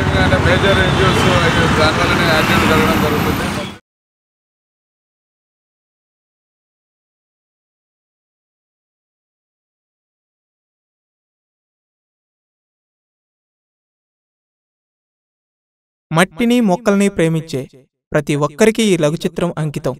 భాగంగానే major injuries దానివల్లనే accident జరగడం జరుగుతుంది. మట్టిని మొక్కల్ని ప్రేమించే ప్రతి ఒక్కరికి ఈ లఘు చిత్రం అంకితం.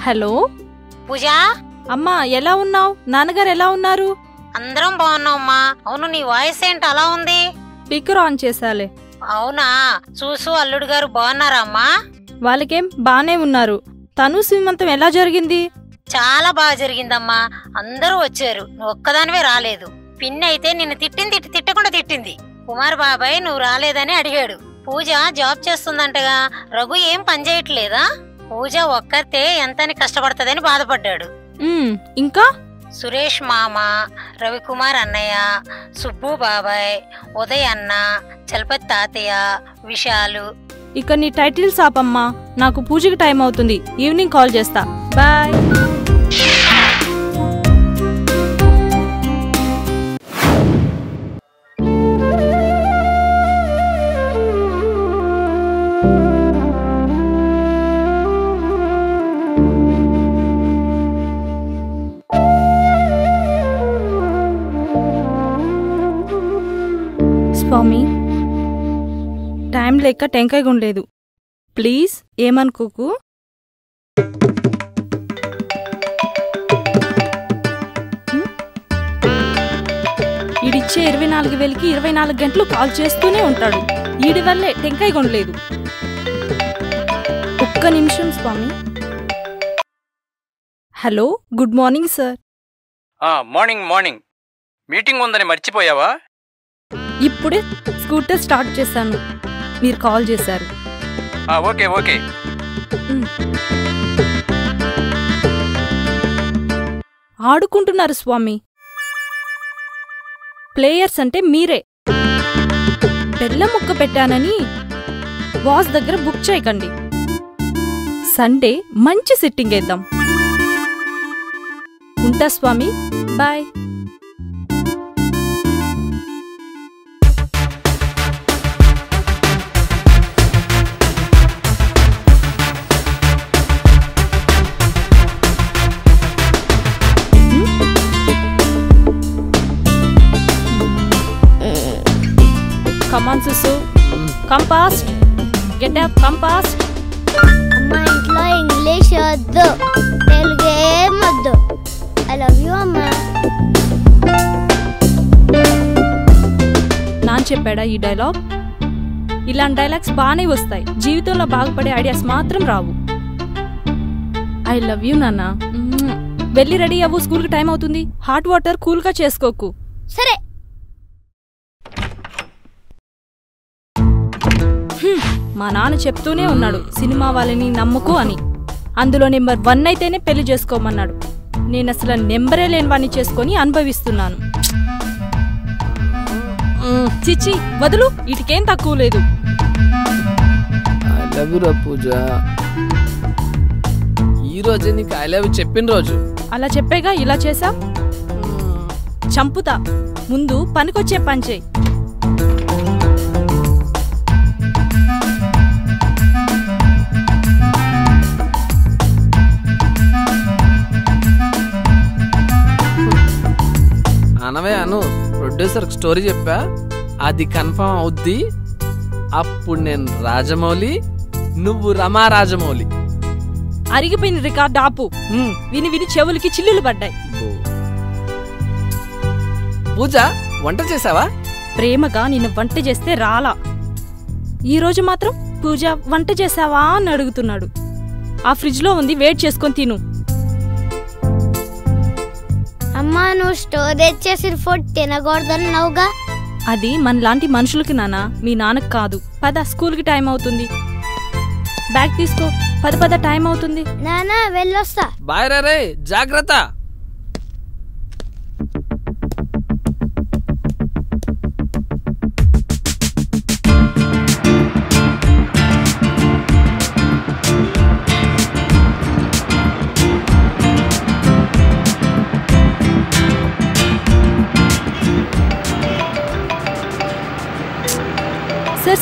హలో పూజ, అమ్మా ఎలా ఉన్నావు? నాన్నగారు ఎలా ఉన్నారు? అందరం బాగున్నావమ్మా. అవును, నీ వాయిస్ ఏంటి అలా ఉంది? స్పీకర్ ఆన్ చేసాలే. అవునా, చూసు అల్లుడు గారు బాగున్నారా అమ్మా? వాళ్ళకేం బానే ఉన్నారు. తను శ్రీమంతం ఎలా జరిగింది? చాలా బాగా జరిగిందమ్మా. అందరూ వచ్చారు, నువ్వు ఒక్కదానివే రాలేదు. పిన్ని అయితే నిన్ను తిట్టకుండా తిట్టింది. కుమార్ బాబాయ్ నువ్వు రాలేదని అడిగాడు. పూజ జాబ్ చేస్తుందంటగా. రఘు ఏం పని చేయట్లేదా? పూజ ఒక్కతే ఎంతని కష్టపడుతుందని బాధపడ్డాడు. ఇంకా సురేష్ మామ, రవికుమార్ అన్నయ్య, సుబ్బు బాబాయ్, ఉదయ్ అన్న, చలపతి తాతయ్య, విశాలు. ఇక నీ టైటిల్స్ ఆపమ్మా, నాకు పూజకి టైం అవుతుంది. ఈవినింగ్ కాల్ చేస్తా. బాయ్. స్వామి, టైం లేక టెంకాయ గుండలేదు. ప్లీజ్ ఏమనుకోకు. ఈడిచ్చే 24,000కి 24 గంటలు కాల్ చేస్తూనే ఉంటాడు. ఈడి వల్లే టెంకాయ గుండలేదు. ఒక్క నిమిషం స్వామి. Hello, good morning sir. Morning meeting ఉందని మర్చిపోయావా? ఇప్పుడే స్కూటర్ స్టార్ట్ చేశాను, మీరు కాల్ చేశారు. ఓకే. ఆడుకుంటున్నారు స్వామి. ప్లేయర్స్ అంటే మీరే. బెల్లం ముక్క పెట్టానని బాస్ దగ్గర బుక్ చేయకండి. సండే మంచి సిట్టింగ్ వేద్దాం. ఉంటా స్వామి, bye. Come on, Susu. Come past. Get up, come past. అమ్మా, ఇంట్లో ఇంగ్లీష్ వద్దు, తెలుగే వద్దు. ఐ లవ్ యూ అమ్మా. నాన్న చెప్పాడా ఈ డైలాగ్? ఇలాంటి డైలాగ్స్ బాగానే వస్తాయి, జీవితంలో బాగుపడే ఐడియాస్ మాత్రం రావు. ఐ లవ్ యూ నాన్న. వెళ్ళి రెడీ అవ్వు, స్కూల్కి టైం అవుతుంది. హాట్ వాటర్ కూల్గా చేసుకోకు. సరే. మా నాన్న చెప్తూనే ఉన్నాడు, సినిమా వాళ్ళని నమ్ముకో అని. అందులో నెంబర్ 1 అయితేనే పెళ్లి చేసుకోమన్నాడు. నేను అసలు నెంబరే లేని వాడిని చేసుకొని అనుభవిస్తున్నాను. చిచ్చి వదులు, ఇటుకేం తక్కువ లేదు. పూజ, ఈ రోజే నీకు ఐ లవ్ చెప్పిన రోజు. అలా చెప్పేగా ఇలా చేసా. చంపుతా. ముందు పనికొచ్చే పని చేయి. అనవే అను, ప్రొడ్యూసర్కి స్టోరీ చెప్పా, అది కన్ఫర్మ్ అవుద్ది. అప్పుడు నేను రాజమౌళి, నువ్వు రమా రాజమౌళి. అరిగిపోయిన రికార్డ్ ఆపు. విని విని చెవులకి చిల్లులు పడ్డాయి. పూజ, వంట చేసావా? ప్రేమగా నిన్ను వంట చేస్తే రాలా. ఈరోజు మాత్రం పూజ వంట చేసావా అని అడుగుతున్నాడు. ఆ ఫ్రిడ్జ్ లో ఉంది, వేట్ చేసుకొని తిను. అమ్మా, నువ్వు స్టోరేజ్ చేసిన ఫుడ్ తినకూడదన్నావుగా. అది మనలాంటి మనుషులకి నాన్న, మీ నాన్నకు కాదు. పద, స్కూల్కి టైం అవుతుంది. బ్యాగ్ తీసుకో. పద టైం అవుతుంది. నానా వెళ్ళొస్తా. బాయ్ రే, జాగ్రత్త.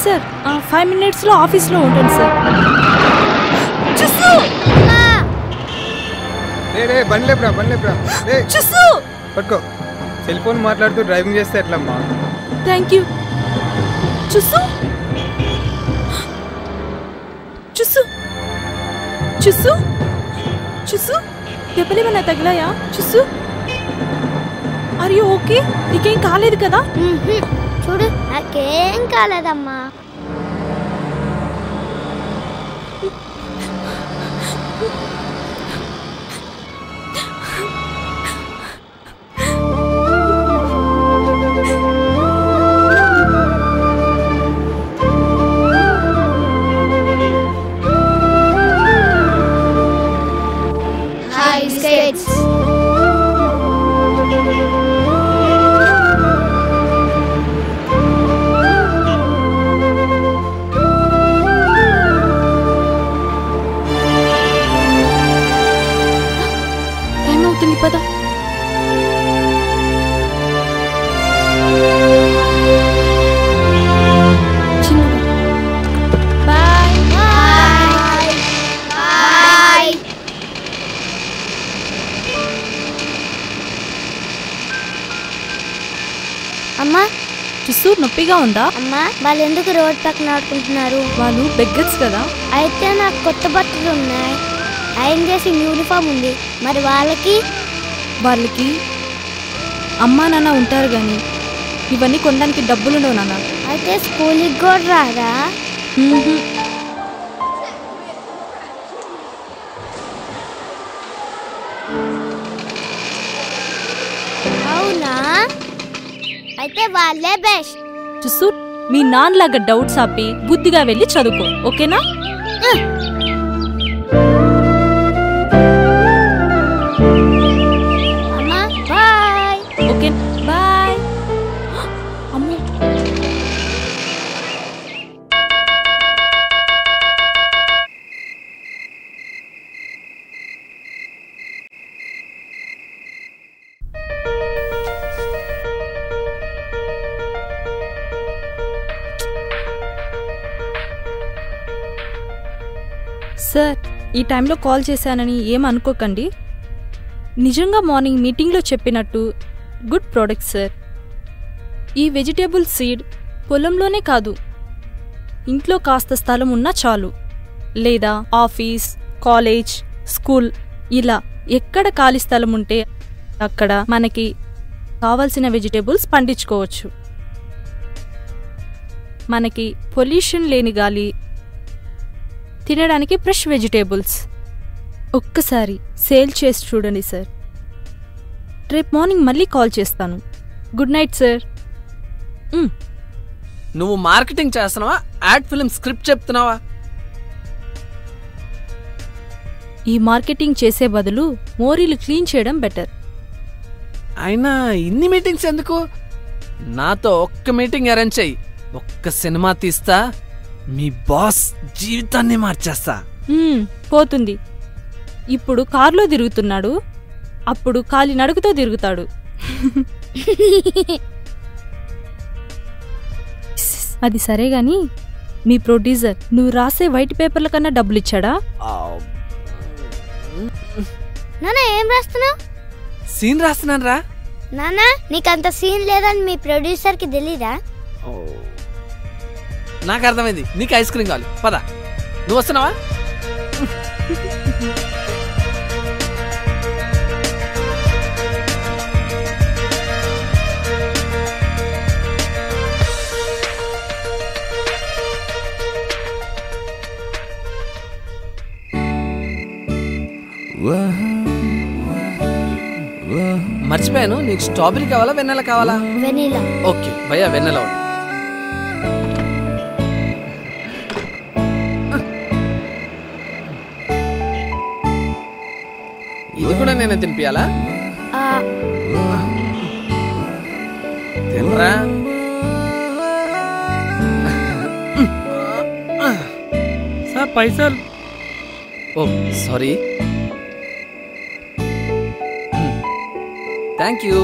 సార్ 5 minutesలో ఆఫీస్లో ఉంటాను సార్. బండ్లేపురా పట్టుకో. సెల్ ఫోన్ మాట్లాడుతూ డ్రైవింగ్ చేస్తే ఎట్లమ్మా? Thank you. చూసు దెబ్బలేమన్నా తగిలాయా? చూసు, ఆర్ యూ ఓకే? నీకేం కాలేదు కదా? చూడు, నాకేం కాలేదమ్మా. Hi skates. పద. అమ్మా, చూసు నొప్పిగా ఉందా? అమ్మా, వాళ్ళు ఎందుకు రోడ్ పక్కన ఆడుకుంటున్నారు? వాళ్ళు బెగ్గర్స్ కదా. అయితే నాకు కొత్త బట్టలు ఉన్నాయి, ఐరన్ చేసి యూనిఫామ్ ఉంది. మరి వాళ్ళకి అమ్మా నాన్న ఉంటారు గాని ఇవన్నీ కొనడానికి డబ్బులుండవు నాన్న. అయితే స్కూల్కి కూడా రారా? అవునా? అయితే వాళ్ళే బెస్ట్. చూసు, మీ నాన్నలాగా డౌట్స్ ఆపి బుద్ధిగా వెళ్ళి చదువుకో, ఓకేనా? అమ్మా బాయ్. Okay bye. అమ్మో, సార్ ఈ టైంలో కాల్ చేశానని ఏం అనుకోకండి. నిజంగా మార్నింగ్ మీటింగ్లో చెప్పినట్టు గుడ్ ప్రోడక్ట్ సార్. ఈ వెజిటేబుల్ సీడ్ పొలంలోనే కాదు, ఇంట్లో కాస్త స్థలం ఉన్నా చాలు, లేదా ఆఫీస్, కాలేజ్, స్కూల్ ఇలా ఎక్కడ ఖాళీ స్థలం ఉంటే అక్కడ మనకి కావాల్సిన వెజిటేబుల్స్ పండించుకోవచ్చు. మనకి పొల్యూషన్ లేని గాలి, తినడానికి ఫ్రెష్ వెజిటేబుల్స్. ఒక్కసారి సేల్ చేసి చూడండి సార్. రేపు మార్నింగ్ మళ్ళీ కాల్ చేస్తాను. Good night sir. నువ్వు మార్కెటింగ్ చేస్తున్నావా, యాడ్ ఫిల్మ్ స్క్రిప్ట్ చెప్తున్నావా? ఈ మార్కెటింగ్ చేసే బదులు మోరీలు క్లీన్ చేయడం బెటర్. అయినా ఇన్ని మీటింగ్స్ ఎందుకు? నాతో ఒక్క మీటింగ్ అరేంజ్ చెయ్యి, ఒక్క సినిమా తీస్తా, మీ బాస్ జీవితాన్ని మార్చేస్తా. పోతుంది. ఇప్పుడు కార్లో తిరుగుతున్నాడు, అప్పుడు కాలి నడుకుతో తిరుగుతాడు. అది సరే గాని మీ ప్రొడ్యూసర్ నువ్వు రాసే వైట్ పేపర్ల కన్నా డబ్బులు ఇచ్చాడా? నాన్న ఏం రాస్తున్నావు? సీన్ రాస్తున్నాను రా. నాన్న నీకంత సీన్ లేదని మీ ప్రొడ్యూసర్ కి తెలీదా? నాకు అర్థమైంది, నీకు ఐస్ క్రీమ్ కావాలి, పద. నువ్వు వస్తున్నావా? మర్చిపోయాను, నీకు స్ట్రాబెరీ కావాలా వెన్నెల కావాలా? వెనిలా. ఓకే భయ్యా, వెన్నెల. కూడా నేనే తినిపియాలా? తినరా? సార్ పైసలు. ఓ సారీ. Thank you.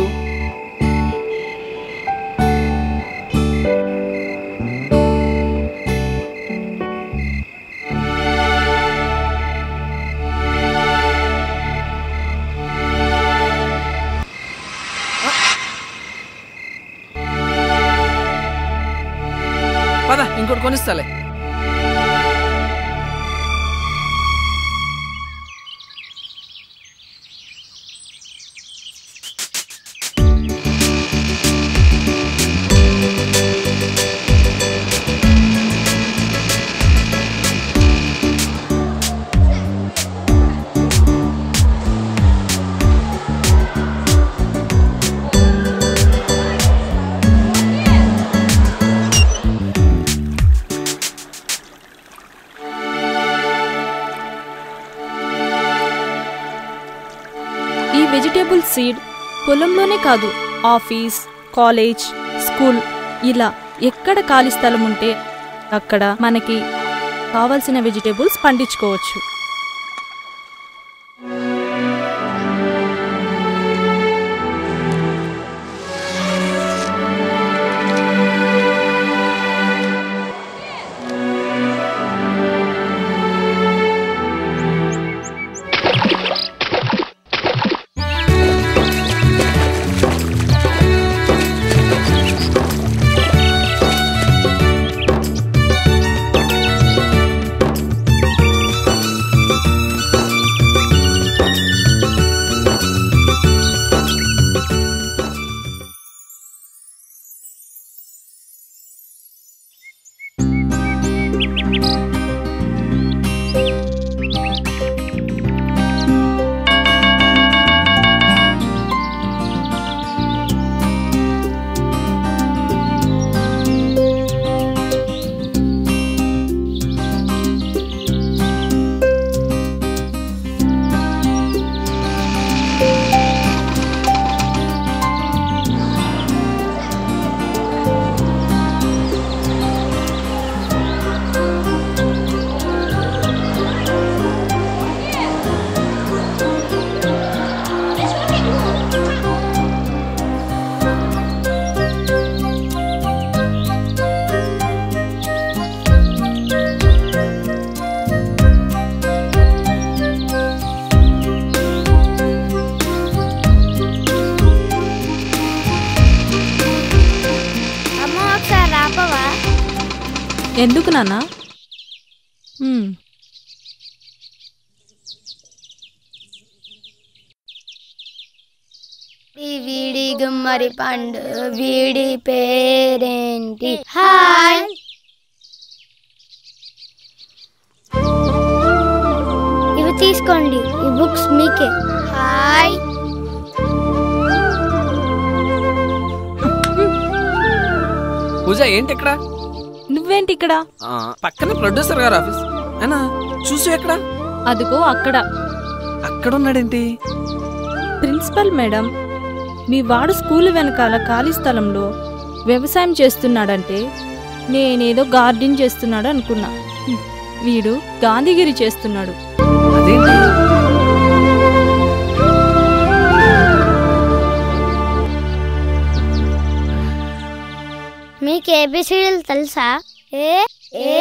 పద ఇంకోటి కొనిస్తాలే. వెజిటేబుల్ సీడ్ పొలంలోనే కాదు, ఆఫీస్, కాలేజ్, స్కూల్ ఇలా ఎక్కడ ఖాళీ స్థలం ఉంటే అక్కడ మనకి కావాల్సిన వెజిటేబుల్స్ పండించుకోవచ్చు. ఎందుకు నాన్న? వీడి గుమ్మరి పండు వీడి పేరేంటి? హాయ్. ఇవి తీసుకోండి, ఈ బుక్స్ మీకే. హాయ్. పూజ ఏంటి ఇక్కడ? నువ్వేంటి ఇక్కడ? పక్కనే ప్రొడ్యూసర్ గారు ఆఫీస్. అయినా చూసు ఎక్కడ? అదిగో అక్కడ. అక్కడ ఉన్నాడేంటి? ప్రిన్సిపల్ మేడం, మీ వాడు స్కూల్ వెనకాల ఖాళీ స్థలంలో వ్యవసాయం చేస్తున్నాడంటే నేనేదో గార్డెన్ చేస్తున్నాడు అనుకున్నా. వీడు గాంధీగిరి చేస్తున్నాడు. అదేంటి? మీకు ఏబిసిడీలు తెలుసా? A A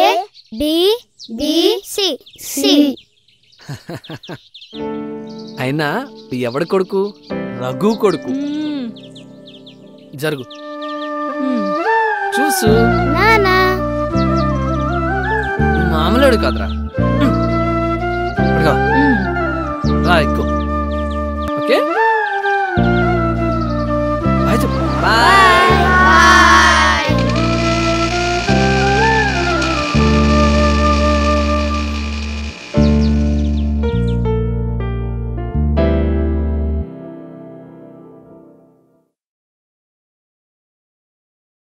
B B C C. అయినా ఎవడి కొడుకు? రఘు కొడుకు. జరుగు చూసు. నానా మామూలుడు కాదురా. రా ఎక్కువ.